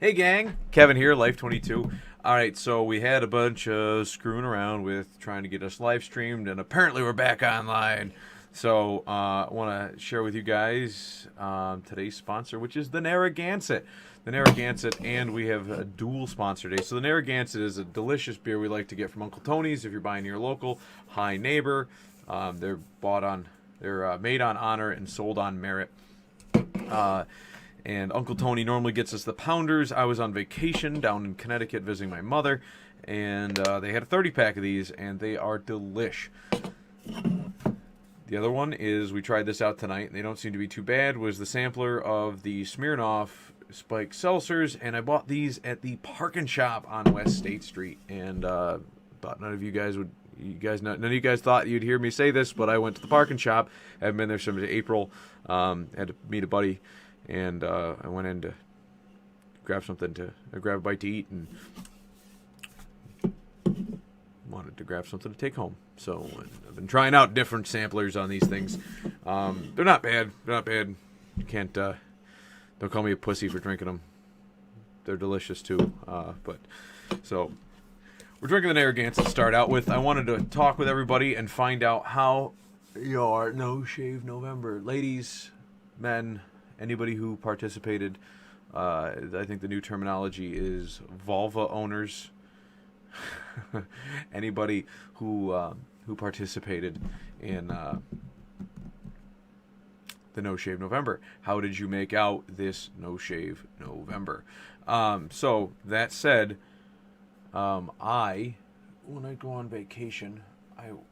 Hey gang, Kevin here, Life22. Alright, so we had a bunch of screwing around with trying to get us live streamed, and apparently we're back online. So I want to share with you guys today's sponsor, which is the Narragansett. The Narragansett, and we have a dual sponsor today. So the Narragansett is a delicious beer we like to get from Uncle Tony's if you're buying your local. High Neighbor. They're made on honor and sold on merit. And Uncle Tony normally gets us the Pounders. I was on vacation down in Connecticut visiting my mother, and they had a 30-pack of these, and they are delish. The other one is, we tried this out tonight, and they don't seem to be too bad, was the sampler of the Smirnoff Spike Seltzers, and I bought these at the Park & Shop on West State Street, and thought none of you guys would... none of you guys thought you'd hear me say this, but I went to the Park & Shop. I haven't been there since April. Had to meet a buddy. And I went in to grab grab a bite to eat, and wanted to grab something to take home. So I've been trying out different samplers on these things. They're not bad. They're not bad. You can't, don't call me a pussy for drinking them. They're delicious too. So we're drinking the Narragansett to start out with. I wanted to talk with everybody and find out how your No Shave November, ladies, men, anybody who participated. I think the new terminology is vulva owners. Anybody who participated in the No Shave November. How did you make out this No Shave November? So that said, when I go on vacation,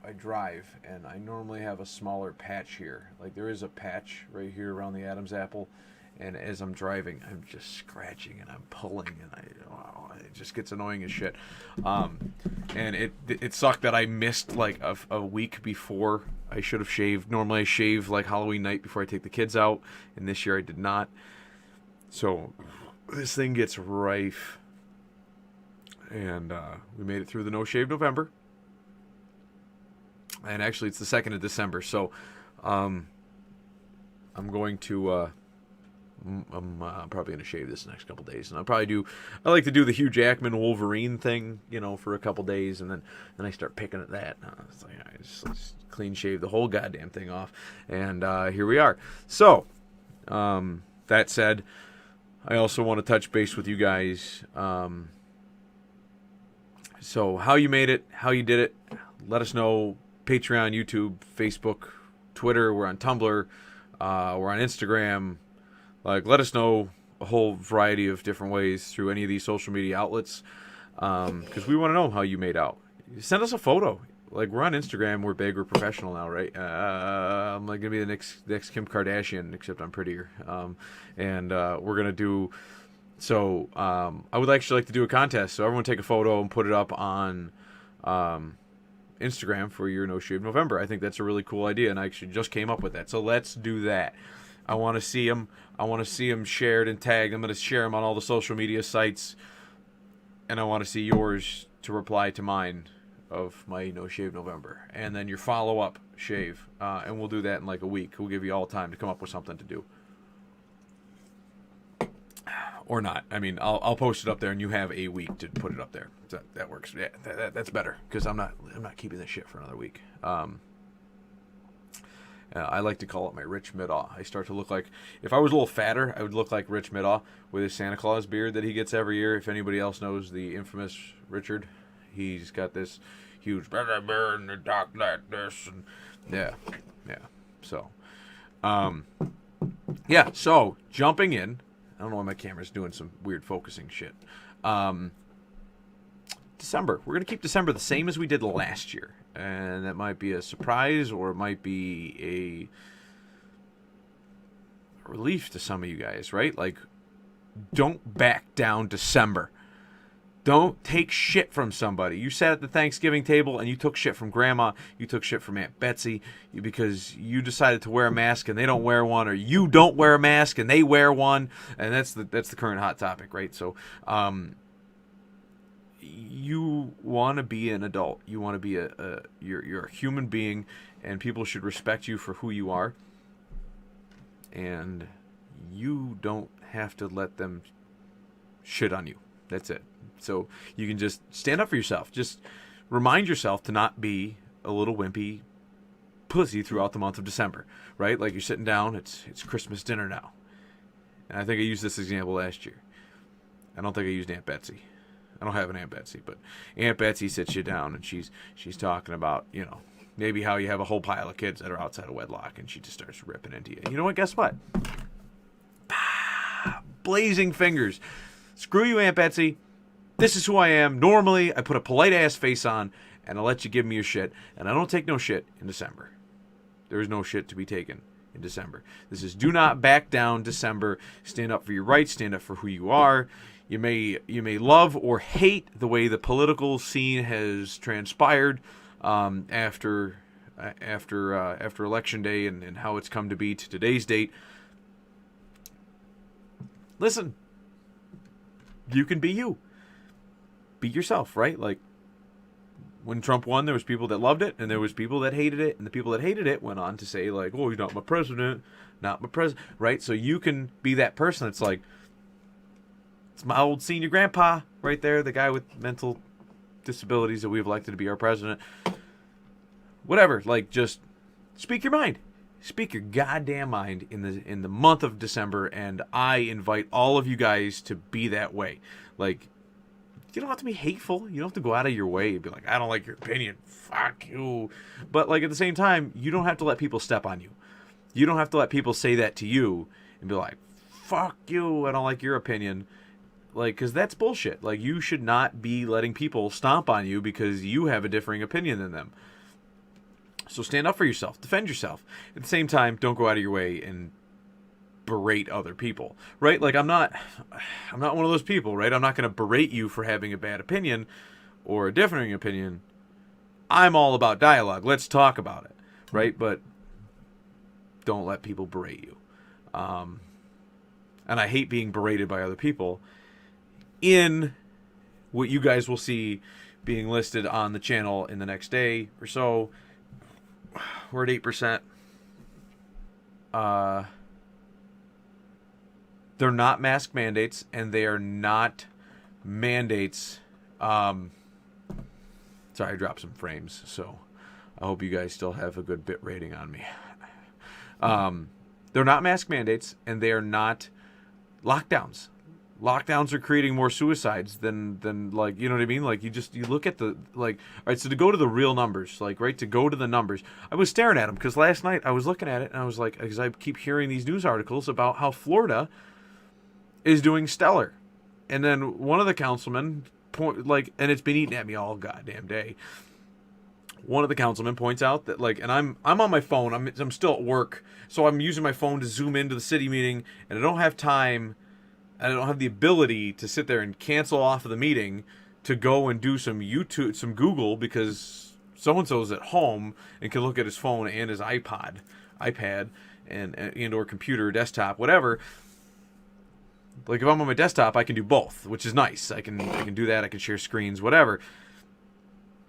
I drive, and I normally have a smaller patch here. Like, there is a patch right here around the Adam's apple, and as I'm driving, I'm just scratching and I'm pulling, and it just gets annoying as shit. And it sucked that I missed like a week before I should have shaved. Normally I shave like Halloween night before I take the kids out, and this year I did not. So this thing gets rife, and we made it through the No Shave November. And actually, it's the 2nd of December, so I'm going to, I'm probably going to shave this next couple days. And I like to do the Hugh Jackman Wolverine thing, for a couple days, and then I start picking at that. It's like, I just clean shave the whole goddamn thing off, and here we are. So, that said, I also want to touch base with you guys. So, how you made it, how you did it, let us know. Patreon, YouTube, Facebook, Twitter. We're on Tumblr. We're on Instagram. Like, let us know a whole variety of different ways through any of these social media outlets, because we want to know how you made out. Send us a photo. Like, we're on Instagram. We're big. We're professional now, right? I'm like gonna be the next Kim Kardashian, except I'm prettier. And we're gonna do. So I would actually like to do a contest. So everyone take a photo and put it up on Instagram for your No Shave November. I think that's a really cool idea, and I actually just came up with that. So let's do that. I want to see them. I want to see them shared and tagged. I'm going to share them on all the social media sites, and I want to see yours to reply to mine of my No Shave November, and then your follow-up shave, and we'll do that in like a week. We'll give you all time to come up with something to do. Or not. I mean, I'll post it up there, and you have a week to put it up there. That works. Yeah, that's better, because I'm not keeping this shit for another week. I like to call it my Rich Middaw. I start to look like, if I was a little fatter, I would look like Rich Middaw with his Santa Claus beard that he gets every year. If anybody else knows the infamous Richard, he's got this huge beard and the dark like this, and yeah. So, yeah. So jumping in. I don't know why my camera's doing some weird focusing shit. December. We're going to keep December the same as we did last year. And that might be a surprise, or it might be a relief to some of you guys, right? Like, don't back down December. Don't take shit from somebody. You sat at the Thanksgiving table and you took shit from Grandma. You took shit from Aunt Betsy because you decided to wear a mask and they don't wear one, or you don't wear a mask and they wear one. And that's the current hot topic, right? So, you want to be an adult. You want to be you're a human being, and people should respect you for who you are. And you don't have to let them shit on you. That's it. So you can just stand up for yourself. Just remind yourself to not be a little wimpy pussy throughout the month of December, right? Like you're sitting down, it's Christmas dinner now. And I think I used this example last year. I don't think I used Aunt Betsy. I don't have an Aunt Betsy, but Aunt Betsy sits you down and she's talking about, you know, maybe how you have a whole pile of kids that are outside of wedlock, and she just starts ripping into you. You know what? Guess what? Blazing fingers. Screw you, Aunt Betsy. This is who I am. Normally, I put a polite ass face on and I let you give me your shit, and I don't take no shit in December. There is no shit to be taken in December. This is do not back down December. Stand up for your rights. Stand up for who you are. You may love or hate the way the political scene has transpired after Election Day and how it's come to be to today's date. Listen, you can be you. Be yourself, right? Like, when Trump won, there was people that loved it, and there was people that hated it, and the people that hated it went on to say, like, oh, he's not my president, right? So you can be that person that's like, it's my old senior grandpa right there, the guy with mental disabilities that we've elected to be our president. Whatever, like, just speak your mind. Speak your goddamn mind in the month of December, and I invite all of you guys to be that way. Like, you don't have to be hateful. You don't have to go out of your way and be like, I don't like your opinion. Fuck you. But, like, at the same time, you don't have to let people step on you. You don't have to let people say that to you and be like, fuck you, I don't like your opinion. Like, because that's bullshit. Like, you should not be letting people stomp on you because you have a differing opinion than them. So stand up for yourself. Defend yourself. At the same time, don't go out of your way and berate other people, right? Like, I'm not one of those people, right? I'm not going to berate you for having a bad opinion or a differing opinion. I'm all about dialogue. Let's talk about it, right? But don't let people berate you. And I hate being berated by other people in what you guys will see being listed on the channel in the next day or so. We're at 8%. They're not mask mandates, and they are not mandates. Sorry, I dropped some frames, so I hope you guys still have a good bit rating on me. They're not mask mandates, and they are not lockdowns. Lockdowns are creating more suicides than like, you know what I mean? Like, you look at the, like, all right, so to go to the real numbers, like, right, to go to the numbers, I was staring at them because last night I was looking at it and I was like, because I keep hearing these news articles about how Florida is doing stellar. And then one of the councilmen, and it's been eating at me all goddamn day. One of the councilmen points out that, like, and I'm on my phone, I'm still at work, so I'm using my phone to zoom into the city meeting, and I don't have time. And I don't have the ability to sit there and cancel off of the meeting to go and do some YouTube, some Google, because so-and-so's at home and can look at his phone and his iPad, and or computer, desktop, whatever. Like, if I'm on my desktop, I can do both, which is nice. I can do that. I can share screens, whatever.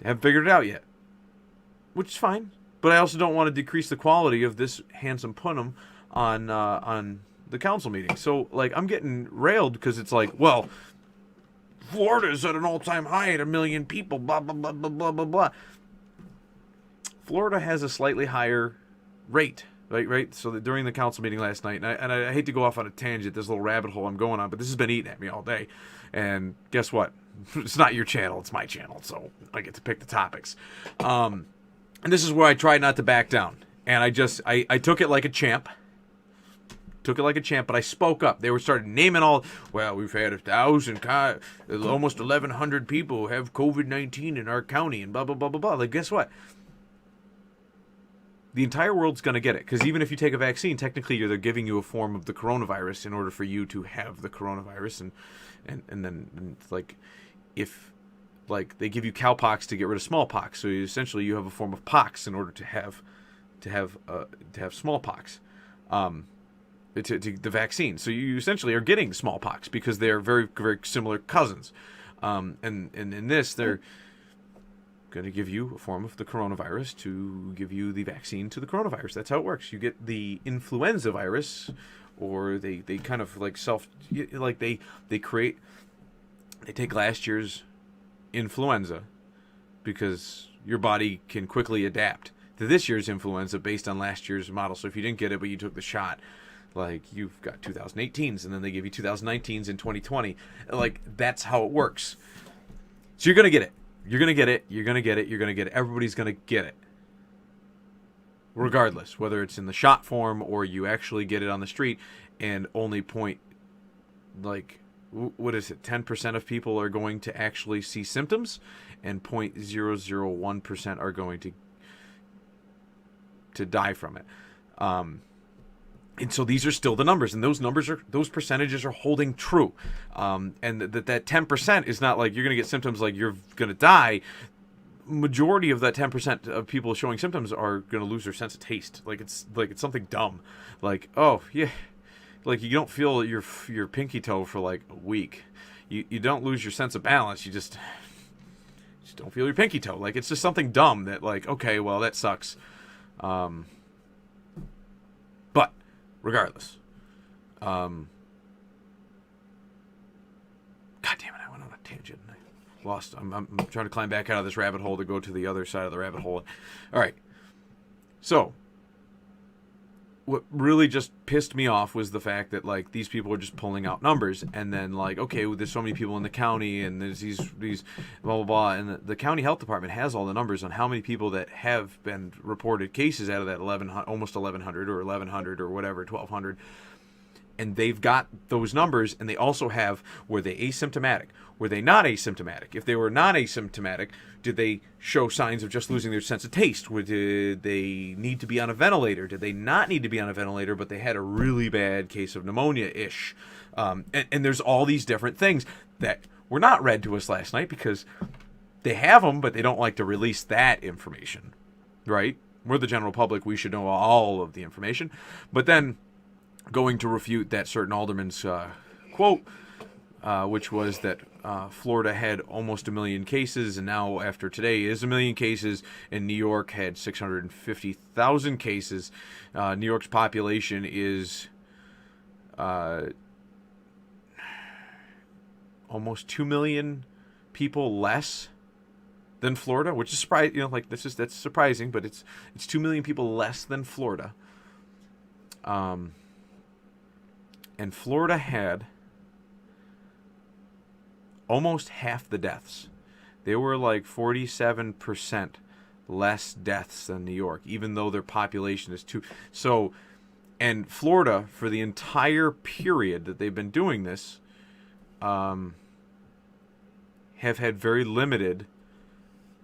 I haven't figured it out yet, which is fine. But I also don't want to decrease the quality of this handsome punum on the council meeting. So, like, I'm getting railed because it's like, well, Florida's at an all-time high at 1 million people, blah, blah, blah, blah, blah, blah, blah. Florida has a slightly higher rate, right? So during the council meeting last night, and I hate to go off on a tangent, this little rabbit hole I'm going on, but this has been eating at me all day. And guess what? It's not your channel, it's my channel, so I get to pick the topics. And this is where I try not to back down. And I took it like a champ. But I spoke up. They were starting naming all, well, we've had 1,000, almost 1,100 people have COVID-19 in our county, and blah, blah, blah, blah, blah. Like, guess what? The entire world's going to get it, because even if you take a vaccine, technically they're giving you a form of the coronavirus in order for you to have the coronavirus, and then, like, if, like, they give you cowpox to get rid of smallpox, so essentially you have a form of pox in order to have smallpox. To the vaccine. So you essentially are getting smallpox because they're very, very similar cousins. And in this, they're going to give you a form of the coronavirus to give you the vaccine to the coronavirus. That's how it works. You get the influenza virus, or they kind of like they create They take last year's influenza because your body can quickly adapt to this year's influenza based on last year's model. So if you didn't get it but you took the shot, like you've got 2018s and then they give you 2019s in 2020. Like that's how it works. So you're going to get it. You're going to get it. You're going to get it. You're going to get it. Everybody's going to get it. Regardless, whether it's in the shot form or you actually get it on the street, and only what is it, 10% of people are going to actually see symptoms, and 0.001% are going to die from it. And so these are still the numbers, and those percentages are holding true. And that 10% is not like you're going to get symptoms like you're going to die. Majority of that 10% of people showing symptoms are going to lose their sense of taste. Like it's something dumb. Like, oh yeah, like you don't feel your pinky toe for like a week. You don't lose your sense of balance. You just don't feel your pinky toe. Like it's just something dumb that like, okay, well that sucks. But regardless, God damn it, I went on a tangent. Lost. I'm trying to climb back out of this rabbit hole to go to the other side of the rabbit hole. All right. So, what really just pissed me off was the fact that like these people are just pulling out numbers, and then like, okay, well, there's so many people in the county, and there's these blah blah blah, and the county health department has all the numbers on how many people that have been reported cases out of that almost 1,100 or 1,100 or whatever, 1,200. And they've got those numbers, and they also have, were they asymptomatic? Were they not asymptomatic? If they were not asymptomatic, did they show signs of just losing their sense of taste? Did they need to be on a ventilator? Did they not need to be on a ventilator, but they had a really bad case of pneumonia-ish? And there's all these different things that were not read to us last night because they have them, but they don't like to release that information, right? We're the general public. We should know all of the information. But then going to refute that certain alderman's quote, which was that Florida had almost 1 million cases, and now after today is 1 million cases, and New York had 650,000 cases. New York's population is almost 2 million people less than Florida, which is surprising. You know, like that's surprising, but it's 2 million people less than Florida. And Florida had almost half the deaths. They were like 47% less deaths than New York, even though their population is so. And Florida, for the entire period that they've been doing this, have had very limited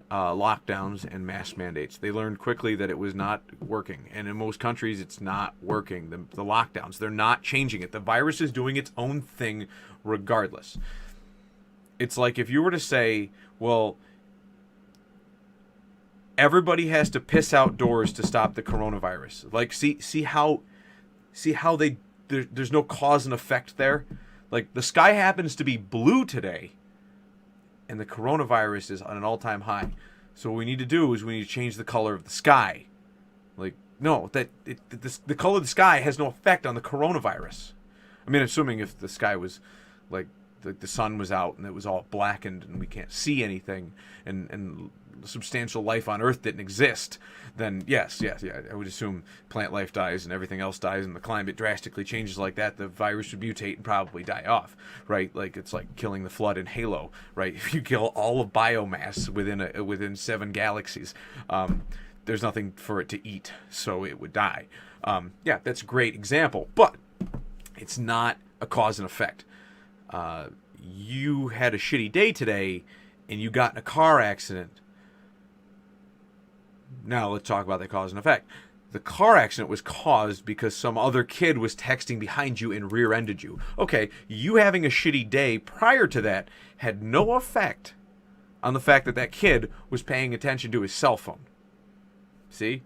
lockdowns and mask mandates. They learned quickly that it was not working, and in most countries it's not working. The lockdowns, they're not changing it. The virus is doing its own thing regardless. It's like if you were to say, well, everybody has to piss outdoors to stop the coronavirus. Like see how there's no cause and effect there. Like the sky happens to be blue today, and the coronavirus is on an all-time high. So what we need to do is we need to change the color of the sky. Like, no, the color of the sky has no effect on the coronavirus. I mean, assuming if the sky was, like, the sun was out and it was all blackened and we can't see anything and substantial life on Earth didn't exist, then yes, I would assume plant life dies and everything else dies and the climate drastically changes like that, the virus would mutate and probably die off, right? Like it's like killing the flood in Halo, right? If you kill all of biomass within 7 galaxies, there's nothing for it to eat, so it would die. Yeah, that's a great example, but it's not a cause and effect. You had a shitty day today and you got in a car accident. Now let's talk about the cause and effect. The car accident was caused because some other kid was texting behind you and rear-ended you. Okay, you having a shitty day prior to that had no effect on the fact that that kid was paying attention to his cell phone. See?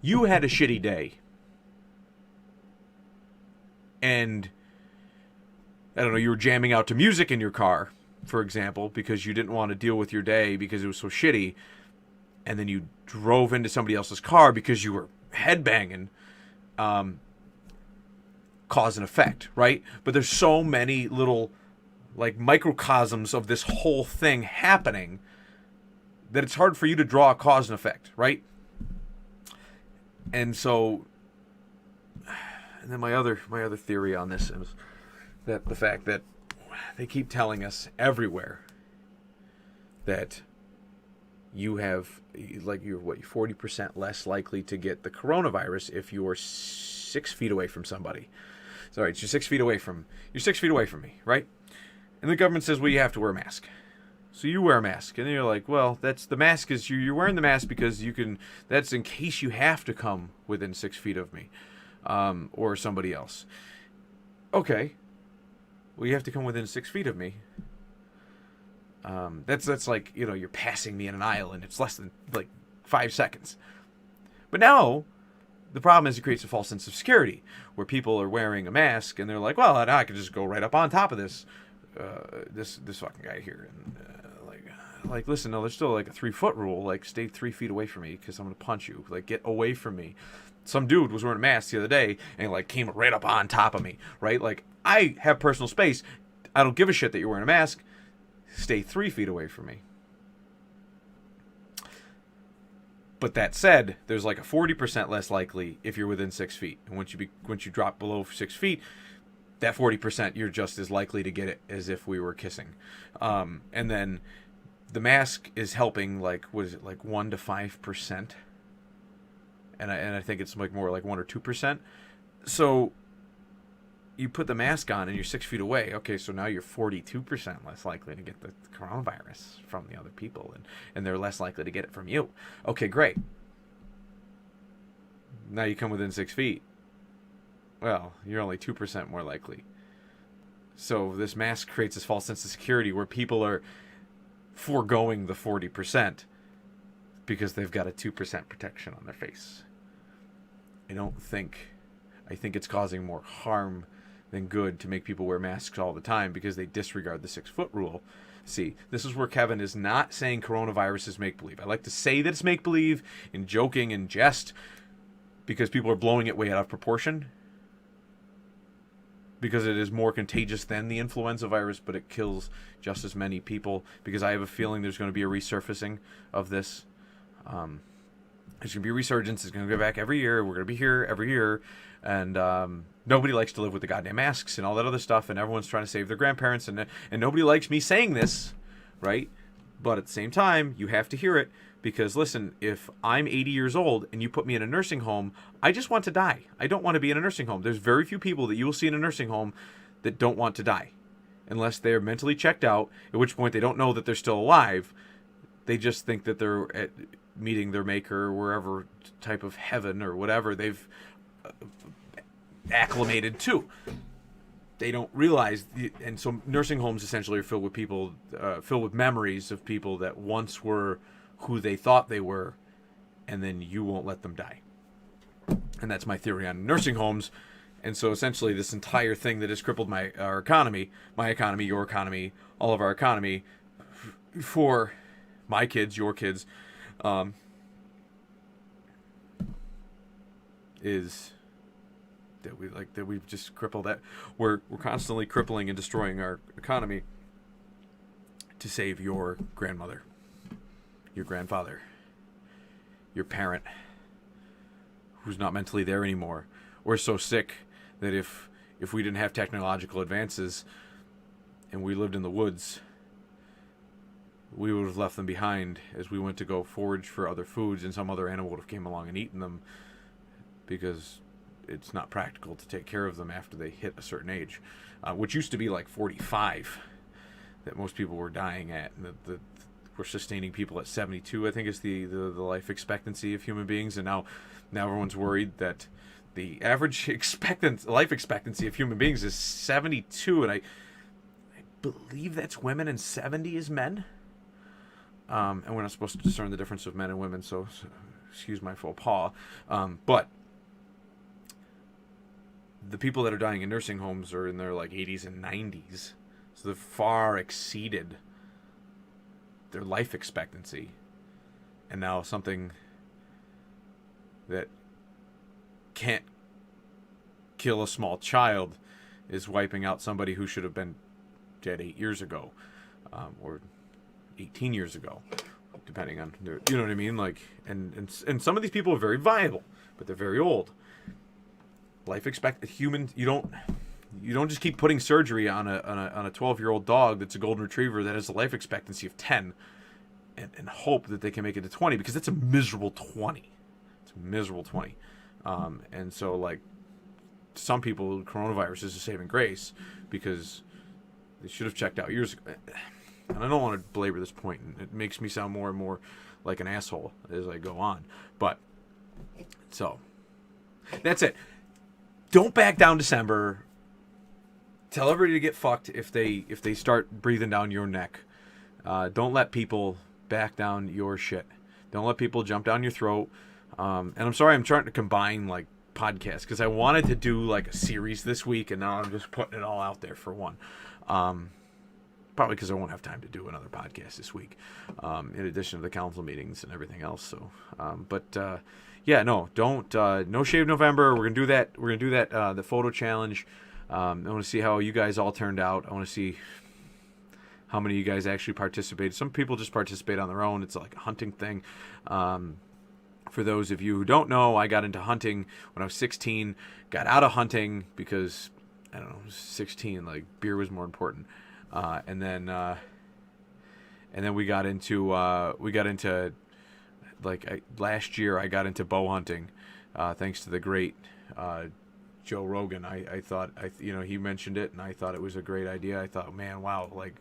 You had a shitty day. And, I don't know, you were jamming out to music in your car, for example, because you didn't want to deal with your day because it was so shitty, and then you drove into somebody else's car because you were headbanging. cause and effect, right? But there's so many little like microcosms of this whole thing happening that it's hard for you to draw a cause and effect, right? And so, and then my other theory on this is that the fact that they keep telling us everywhere that you have, like, you're 40% less likely to get the coronavirus if you're 6 feet away from somebody. Sorry, you're 6 feet away from me, right? And the government says, well, you have to wear a mask. So you wear a mask, and then you're like, well, that's the mask is you're wearing the mask because you can. That's in case you have to come within 6 feet of me, or somebody else. Okay, well, you have to come within 6 feet of me. That's like, you're passing me in an aisle, and it's less than like 5 seconds. But now, the problem is it creates a false sense of security, where people are wearing a mask, and they're like, well, I can just go right up on top of this fucking guy here, and like, listen, no, there's still like a 3-foot rule. Like, stay 3 feet away from me because I'm gonna punch you. Like, get away from me. Some dude was wearing a mask the other day and like came right up on top of me, right? Like, I have personal space. I don't give a shit that you're wearing a mask. Stay 3 feet away from me. But that said, there's like a 40% less likely if you're within 6 feet. And once you drop below 6 feet, that 40% you're just as likely to get it as if we were kissing. And then the mask is helping, like, what is it, like 1 to 5%? And I think it's like more like 1 or 2%. So you put the mask on and you're 6 feet away. Okay, so now you're 42% less likely to get the coronavirus from the other people, and they're less likely to get it from you. Okay, great. Now you come within 6 feet. Well, you're only 2% more likely. So this mask creates this false sense of security where people are foregoing the 40% because they've got a 2% protection on their face. I think it's causing more harm than good to make people wear masks all the time because they disregard the 6-foot rule. See, this is where Kevin is not saying coronavirus is make-believe. I like to say that it's make-believe in joking and jest because people are blowing it way out of proportion, because it is more contagious than the influenza virus, but it kills just as many people, because I have a feeling there's going to be a resurfacing of this. There's going to be a resurgence. It's going to go back every year. We're going to be here every year. And nobody likes to live with the goddamn masks and all that other stuff, and everyone's trying to save their grandparents, and nobody likes me saying this, right? But at the same time, you have to hear it, because, listen, if I'm 80 years old and you put me in a nursing home, I just want to die. I don't want to be in a nursing home. There's very few people that you will see in a nursing home that don't want to die, unless they're mentally checked out, at which point they don't know that they're still alive. They just think that they're meeting their maker, or wherever type of heaven or whatever they've acclimated to. They don't realize, and so nursing homes essentially are filled with people, filled with memories of people that once were who they thought they were, and then you won't let them die. And that's my theory on nursing homes. And so essentially this entire thing that has crippled our economy, my economy, your economy, all of our economy, for my kids, your kids, is that we've just crippled that. We're constantly crippling and destroying our economy to save your grandmother, your grandfather, your parent who's not mentally there anymore. We're so sick that if we didn't have technological advances and we lived in the woods, we would have left them behind as we went to go forage for other foods, and some other animal would have came along and eaten them, because it's not practical to take care of them after they hit a certain age, which used to be like 45 that most people were dying at, and we're sustaining people at 72, I think, is the life expectancy of human beings. And now everyone's worried that the average life expectancy of human beings is 72, and I believe that's women and 70 is men. And we're not supposed to discern the difference of men and women, so excuse my faux pas. But the people that are dying in nursing homes are in their like 80s and 90s, so they've far exceeded their life expectancy. And now something that can't kill a small child is wiping out somebody who should have been dead 8 years ago, or 18 years ago, depending on their, you know what I mean? Like, and some of these people are very viable, but they're very old. Life expected human, you don't just keep putting surgery on a 12-year-old dog that's a golden retriever that has a life expectancy of 10 and hope that they can make it to 20, because it's a miserable 20. It's a miserable 20. And so, like, some people, coronavirus is a saving grace because they should have checked out years ago. And I don't want to belabor this point, and it makes me sound more and more like an asshole as I go on. But, so, that's it. Don't back down December. Tell everybody to get fucked if they start breathing down your neck. Don't let people back down your shit. Don't let people jump down your throat. And I'm sorry, I'm trying to combine, like, podcasts, because I wanted to do, like, a series this week, and now I'm just putting it all out there for one. Probably because I won't have time to do another podcast this week, in addition to the council meetings and everything else. So, yeah, no, don't, no shave November. We're gonna do that. We're gonna do that. The photo challenge. I want to see how you guys all turned out. I want to see how many of you guys actually participated. Some people just participate on their own. It's like a hunting thing. For those of you who don't know, I got into hunting when I was 16. Got out of hunting because, I don't know, 16, like, beer was more important. And then we got into last year I got into bow hunting, thanks to the great Joe Rogan. I thought, he mentioned it, and I thought it was a great idea. I thought, man, wow, like,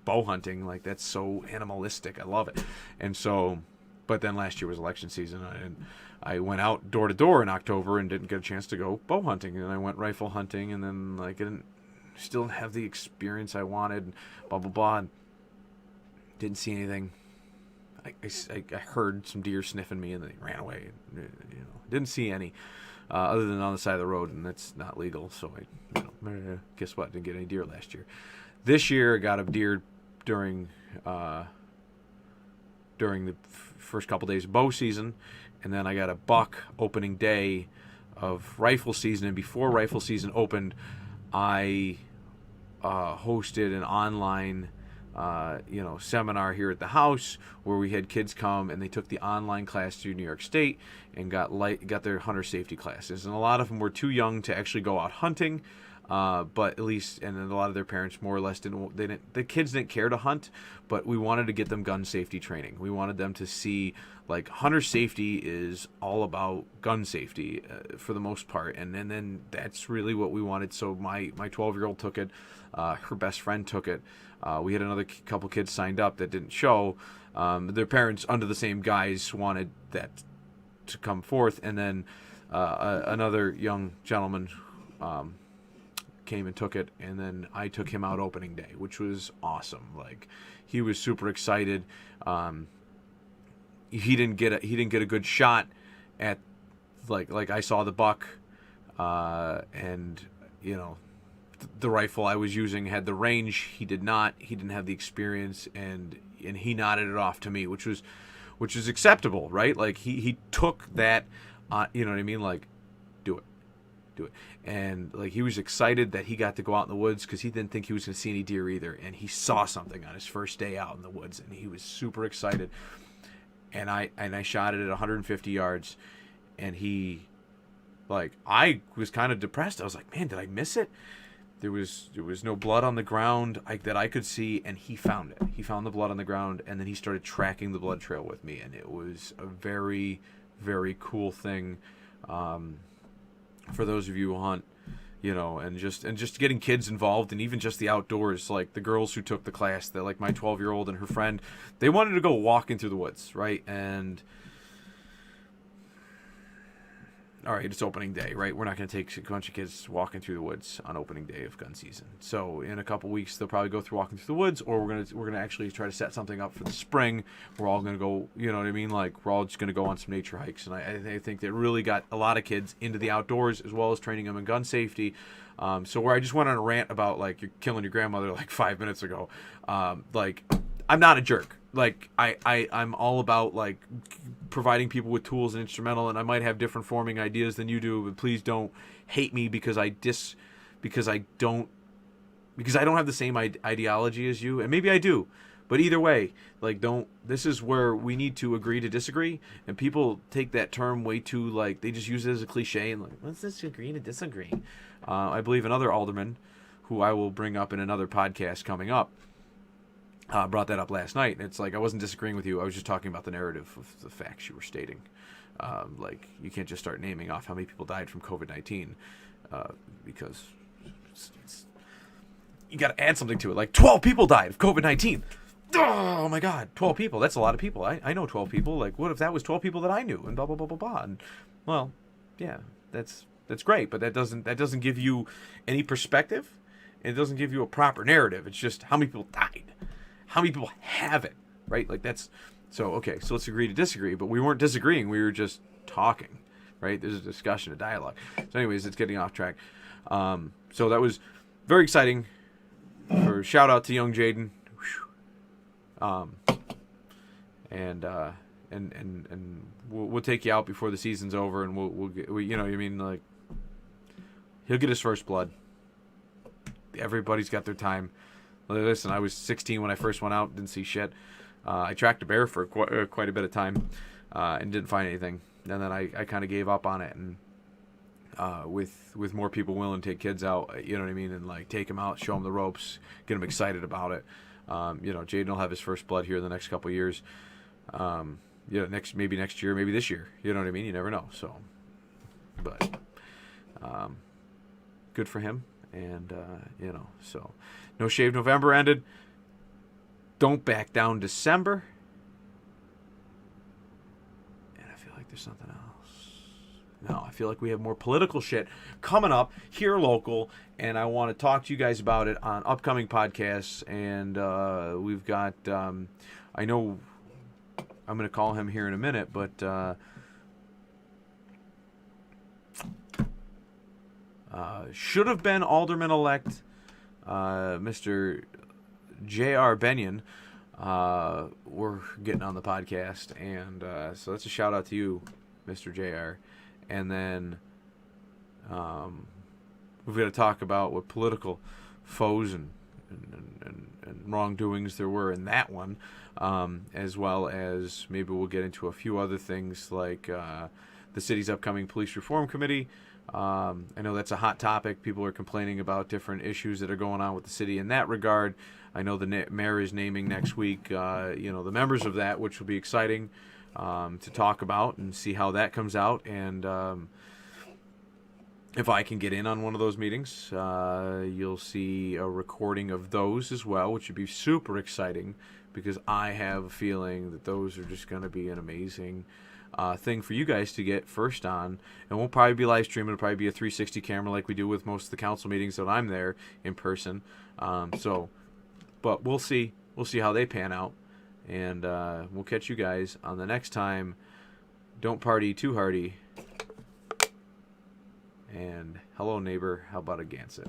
bow hunting, like, that's so animalistic. I love it. And so, but then last year was election season, and I went out door to door in October and didn't get a chance to go bow hunting. And I went rifle hunting, and then, like, still didn't have the experience I wanted, and blah, blah, blah, and didn't see anything. I heard some deer sniffing me, and they ran away. Didn't see any, other than on the side of the road, and that's not legal. So guess what? Didn't get any deer last year. This year, I got a deer during the first couple days of bow season, and then I got a buck opening day of rifle season. And before rifle season opened, I hosted an online seminar here at the house where we had kids come, and they took the online class through New York State and got their hunter safety classes. And a lot of them were too young to actually go out hunting, but at least, and then a lot of their parents more or less the kids didn't care to hunt, but we wanted to get them gun safety training. We wanted them to see, like, hunter safety is all about gun safety for the most part, and then that's really what we wanted. So my 12-year-old took it, her best friend took it. We had another couple kids signed up that didn't show. Their parents, under the same guise, wanted that to come forth, and then another young gentleman came and took it, and then I took him out opening day, which was awesome. Like, he was super excited. He didn't get a good shot at, like I saw the buck, and the rifle I was using had the range. He did not. He didn't have the experience, and he nodded it off to me, which was acceptable, right? Like, he took that, you know what I mean? Like, do it. And, like, he was excited that he got to go out in the woods because he didn't think he was going to see any deer either. And he saw something on his first day out in the woods, and he was super excited. And I shot it at 150 yards, and I was kind of depressed. I was like, man, did I miss it? There was no blood on the ground that I could see, and he found it. He found the blood on the ground, and then he started tracking the blood trail with me, and it was a very, very cool thing. For those of you who hunt, and just getting kids involved, and even just the outdoors, like the girls who took the class, that, like, my 12-year-old and her friend, they wanted to go walking through the woods, right? And all right, it's opening day, right? We're not going to take a bunch of kids walking through the woods on opening day of gun season. So in a couple weeks, they'll probably go through walking through the woods, or we're gonna actually try to set something up for the spring. We're all going to go, you know what I mean? Like, we're all just going to go on some nature hikes. And I think that really got a lot of kids into the outdoors, as well as training them in gun safety. So where I just went on a rant about, like, you're killing your grandmother, like, 5 minutes ago. Like, I'm not a jerk. Like, I'm all about, like, providing people with tools and instrumental, and I might have different forming ideas than you do, but please don't hate me because I don't have the same ideology as you, and maybe I do. But either way, like, this is where we need to agree to disagree, and people take that term way too, like, they just use it as a cliche, and like, what's this agree to disagree? I believe another alderman, who I will bring up in another podcast coming up, brought that up last night, and it's like, I wasn't disagreeing with you, I was just talking about the narrative of the facts you were stating. Like, you can't just start naming off how many people died from COVID-19, because you got to add something to it, like 12 people died of COVID-19. Oh my God, 12 people. That's a lot of people. I know 12 people. Like, what if that was 12 people that I knew? And blah blah blah blah blah. And well, yeah, that's great, but that doesn't give you any perspective. It doesn't give you a proper narrative. It's just how many people died, how many people have it, right? Like, that's so okay. So let's agree to disagree. But we weren't disagreeing. We were just talking, right? There's a discussion, a dialogue. So, anyways, it's getting off track. So that was very exciting. For shout out to young Jaden. And we'll take you out before the season's over, and we'll get, you know what I mean, like, he'll get his first blood. Everybody's got their time. Listen, I was 16 when I first went out, didn't see shit. I tracked a bear for quite a bit of time, and didn't find anything. And then I kind of gave up on it, and with more people willing to take kids out, you know what I mean, and like take them out, show them the ropes, get them excited about it. You know, Jaden will have his first blood here in the next couple of years. You know, maybe next year, maybe this year. You know what I mean? You never know. So, but good for him. And you know, so No Shave November ended. Don't back down December. And I feel like there's something else. No, I feel like we have more political shit coming up here local, and I want to talk to you guys about it on upcoming podcasts. And we've got, I know I'm going to call him here in a minute, but should have been Alderman-elect Mr. J.R. Benyon. We're getting on the podcast, and so that's a shout out to you, Mr. J.R. And then we've got to talk about what political foes and wrongdoings there were in that one, as well as maybe we'll get into a few other things like the city's upcoming police reform committee. I know that's a hot topic. People are complaining about different issues that are going on with the city in that regard. I know the mayor is naming next week, you know, the members of that, which will be exciting to talk about and see how that comes out. And if I can get in on one of those meetings, you'll see a recording of those as well, which would be super exciting because I have a feeling that those are just going to be an amazing thing for you guys to get first on. And we'll probably be live streaming. It'll probably be a 360 camera like we do with most of the council meetings that I'm there in person. But we'll see. We'll see how they pan out. And we'll catch you guys on the next time. Don't party too hardy. And hello, neighbor. How about a Gansett?